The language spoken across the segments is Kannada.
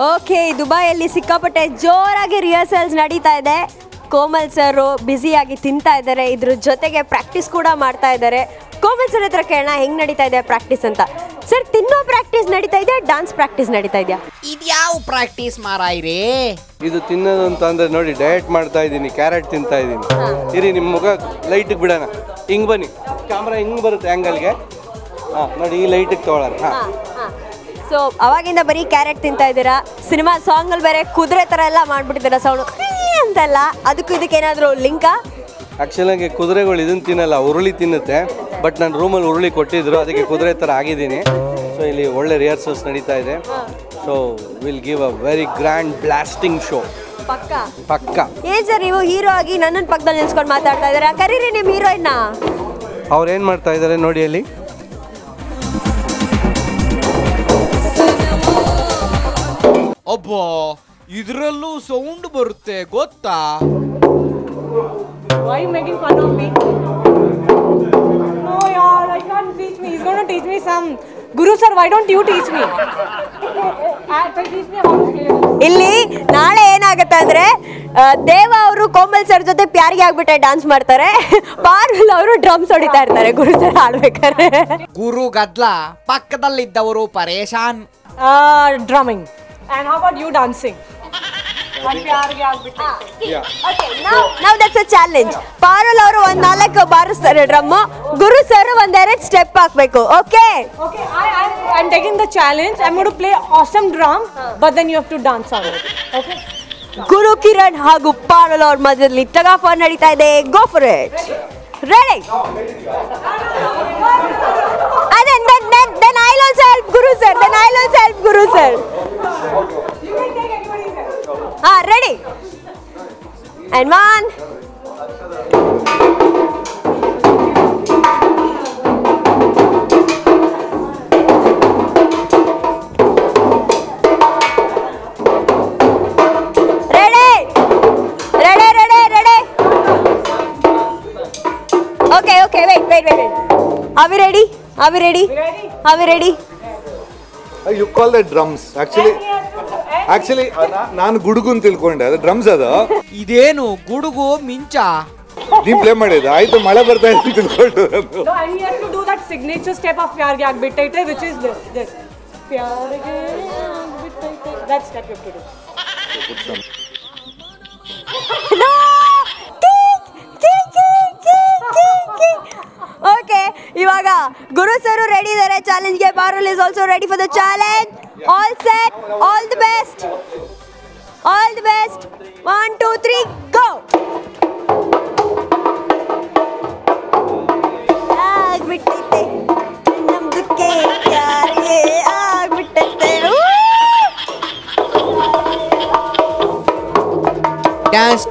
ಓಕೆ, ದುಬೈಯಲ್ಲಿ ಸಿಕ್ಕಾಪಟ್ಟೆ ಜೋರಾಗಿ ರಿಹರ್ಸಲ್ಸ್ ನಡೀತಾ ಇದೆ. ಕೋಮಲ್ ಸರ್ ಬ್ಯುಸಿಯಾಗಿ ತಿಂತಾ ಇದ್ದಾರೆ, ಇದ್ರ ಜೊತೆಗೆ ಪ್ರಾಕ್ಟೀಸ್ ಕೂಡ ಮಾಡ್ತಾ ಇದ್ದಾರೆ. ಕೋಮಲ್ ಸರ್ ಹತ್ರ ಕೇಳೋಣ ಹೆಂಗ್ ನಡೀತಾ ಇದೆ ಪ್ರಾಕ್ಟೀಸ್ ಅಂತ. ಸರ್, ತಿನ್ನೋ ಪ್ರಾಕ್ಟೀಸ್ ನಡೀತಾ ಇದೆಯಾ, ಡಾನ್ಸ್ ಪ್ರಾಕ್ಟೀಸ್ ನಡೀತಾ ಇದೆಯಾ? ಇದ್ಯಾವ ಪ್ರಾಕ್ಟೀಸ್ ಮಾರಾಯಿರಿ? ಇದು ತಿನ್ನೋದು ಅಂತ ಅಂದ್ರೆ ನೋಡಿ, ಡಯಟ್ ಮಾಡ್ತಾ ಇದ್ದೀನಿ, ಕ್ಯಾರೆಟ್ ತಿಂತಾ ಇದ್ದೀನಿ. ಇರಿ, ನಿಮ್ಮ ಮುಖ ಲೈಟಿಗೆ ಬಿಡೋಣ. ಹಿಂಗೆ ಬನ್ನಿ, ಕ್ಯಾಮ್ರಾ ಹಿಂಗೆ ಬರುತ್ತೆ ಆ್ಯಂಗಲ್ಗೆ. ಹಾಂ ನೋಡಿ, ಈ ಲೈಟಿಗೆ ತೊಗೊಳೋಣ. ಹಾಂ. ಸೊ ಅವಾಗಿಂದ ಬರೀ ಕ್ಯಾರೆಟ್ ತಿಂತಾ ಇದ್ದೀರಾ. ಸಿನಿಮಾ ಸಾಂಗಲ್ಲಿ ಬೇರೆ ಕುದುರೆ ಥರ ಎಲ್ಲ ಮಾಡ್ಬಿಟ್ಟಿದ್ದೀರಾ ಸೌಂಡ್ ಅಂತೆಲ್ಲ. ಅದಕ್ಕೂ ಇದಕ್ಕೆ ಏನಾದರೂ ಲಿಂಕಾ? ಆ್ಯಕ್ಚುಲಾಗಿ ಕುದುರೆಗಳು ಇದನ್ನು ತಿನ್ನಲ್ಲ, ಉರುಳಿ ತಿನ್ನುತ್ತೆ. ಬಟ್ ನಾನು ರೂಮಲ್ಲಿ ಉರುಳಿ ಕೊಟ್ಟಿದ್ರು, ಅದಕ್ಕೆ ಕುದುರೆ ಥರ ಆಗಿದ್ದೀನಿ. ಸೊ ಇಲ್ಲಿ ಒಳ್ಳೆ ರಿಹರ್ಸಲ್ಸ್ ನಡೀತಾ ಇದೆ. So will give a very grand blasting show. ಪಕ್ಕ. ಏನ್ ಸರ್, ನೀವು ಹೀರೋ ಆಗಿ ನನ್ನನ್ನು ಪಕ್ಕದಲ್ಲಿ ನಿಲ್ಸ್ಕೊಂಡು ಮಾತಾಡ್ತಾ ಇದ್ದೀರಾ? ಕರೀರಿ ನಿಮ್ಮ ಹೀರೋಯಿನ್ನ. ಅವ್ರು ಏನು ಮಾಡ್ತಾ ಇದ್ದಾರೆ ನೋಡಿ ಅಲ್ಲಿ. ಅಬ್ಬಾ, ಇದ್ರಲ್ಲೂ ಸೌಂಡ್ ಬರುತ್ತೆ ಗೊತ್ತಾ? Why are you making fun of me? No yaar, I can't teach me. He's going to teach me some. Guru sir, why don't you teach me? Teach me how to play. ಇಲ್ಲಿ ನಾಳೆ ಏನಾಗುತ್ತೆ ಅಂದ್ರೆ, ದೇವ ಅವರು ಕೋಮಲ್ ಸರ್ ಜೊತೆ ಪ್ಯಾರಿಗೆ ಆಗ್ಬಿಟ್ಟೆ ಡ್ಯಾನ್ಸ್ ಮಾಡ್ತಾರೆ. ಪಾರುಲ್ ಅವರು ಡ್ರಮ್ಸ್ ಹೊಡಿತಾ ಇರ್ತಾರೆ ಗುರು ಸರ್ ಆಡ್ಬೇಕಾದ್ರೆ. ಗುರು ಗದ್ಲ, ಪಕ್ಕದಲ್ಲಿದ್ದವರು ಪರೇಶಾನ್. Drumming. And how about you dancing? Now that's a challenge. Parul ಅವರು ಒಂದ್ 4 ಬಾರಿಸ್ತಾರೆ ಡ್ರಮ್, ಗುರು ಸರ್ ಒಂದೆರಡು ಸ್ಟೆಪ್ ಹಾಕ್ಬೇಕು. Okay, I'm taking the challenge. I'm going to play awesome drum, but then you have to dance on it. Okay? ಗುರು ಕಿರಣ್ ಹಾಗೂ ಪಾರುಲ್ ಅವ್ರ ಮಧ್ಯದಲ್ಲಿ ಟಗ್ ಆಫ್ ವಾರ್ ನಡೀತಾ ಇದೆ. Go for it. Ready? Then I'll also help Guru sir. Ready? And 1. Ready? Okay, wait. Are we ready? You call that drums. Actually, ನಾನು ಗುಡುಗು ಅಂತ ತಿಳ್ಕೊಂಡೆ, ಅದು ಡ್ರಮ್ಸ್. ಅದು ಇದೇನು ಗುಡುಗು ಮಿಂಚ? ನೀ ಪ್ಲೇ ಮಾಡಿದ ಆಯ್ತು, ಮಳೆ ಬರ್ತಾ ಇದೆ ಅಂತ ತಿಳ್ಕೊಂಡು. No, and he has to do that signature step of Pyar Gyak Bitte, which is this. Pyar Gyak Bitte. That step you have to do. No! Okay, ಇವಾಗ ಗುರು ಸರ್ ರೆಡಿ ಇದ್ದಾರೆ ಚಾಲೆಂಜ್ಗೆ. Parul is also ready for the challenge. All set, all the best. 1 2 3 go. ಆಗ್ಬಿಟ್ಟೈತೆ ನಮ್ದಕ್ಕೆ, ಯಾರಿಗೆ ಆಗ್ಬಿಟ್ಟೈತೆ.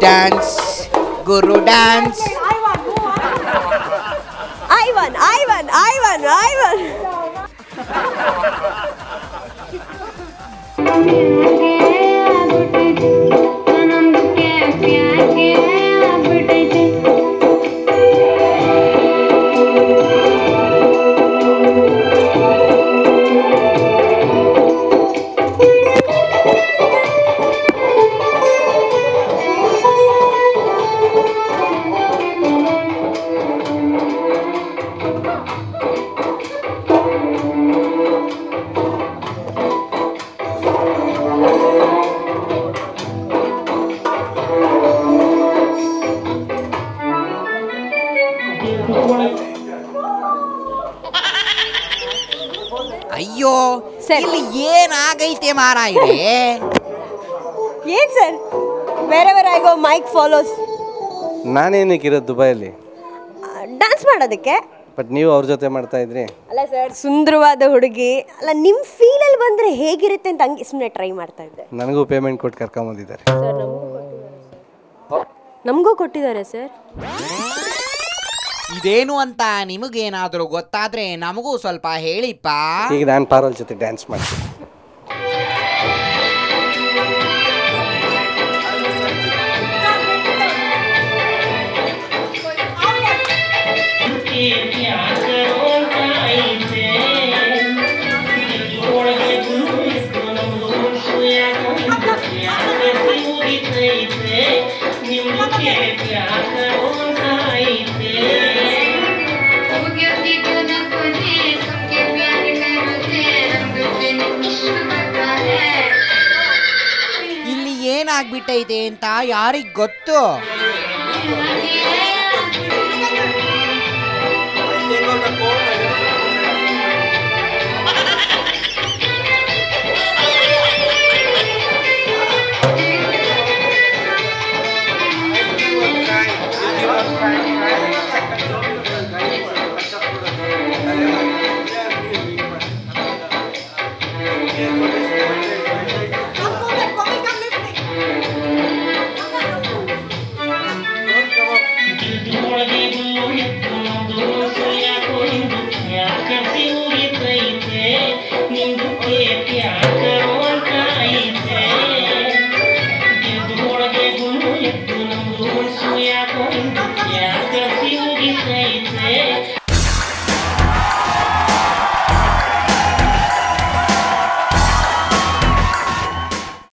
Dance Guru dance. I won. ಅಯ್ಯೋ, ಇಲ್ಲಿ ಏನಾಗೈತೆ ಮಾರಾಯಿರೇ? ಏನ್ sir, where I go mic follows. ನಾನೇನಕ್ಕೆ ಇರೋದು ದುಬೈಯಲ್ಲಿ? ಡ್ಯಾನ್ಸ್ ಮಾಡೋದಕ್ಕೆ. ಬಟ್ ನೀವು ಅವ್ರ ಜೊತೆ ಮಾಡ್ತಾ ಇದ್ರಿ. ಅಲ್ಲ ಸರ್, ಸುಂದರವಾದ ಹುಡುಗಿ ಅಲ್ಲ, ನಿಮ್ಮ ಫೀಲಲ್ಲಿ ಬಂದರೆ ಹೇಗಿರುತ್ತೆ ಅಂತ ಹಂಗೆ ಸುಮ್ಮನೆ ಟ್ರೈ ಮಾಡ್ತಾ ಇದ್ದೆ. ನನಗೂ ಪೇಮೆಂಟ್ ಕೊಟ್ಟು ಕರ್ಕೊಂಬಂದಿದ್ದಾರೆ. ನಮಗೂ ಕೊಟ್ಟಿದ್ದಾರೆ ಸರ್. ಇದೇನು ಅಂತ ನಿಮಗೇನಾದರೂ ಗೊತ್ತಾದ್ರೆ ನಮಗೂ ಸ್ವಲ್ಪ ಹೇಳಿಪ್ಪ. ಈಗ ನಾನು ಪಾರುಲ್ ಜೊತೆ ಡ್ಯಾನ್ಸ್ ಮಾಡ್ತೀನಿ. Yeah. ಏನಾಗ್ಬಿಟ್ಟೈತೆ ಅಂತ ಯಾರಿಗ್ ಗೊತ್ತು.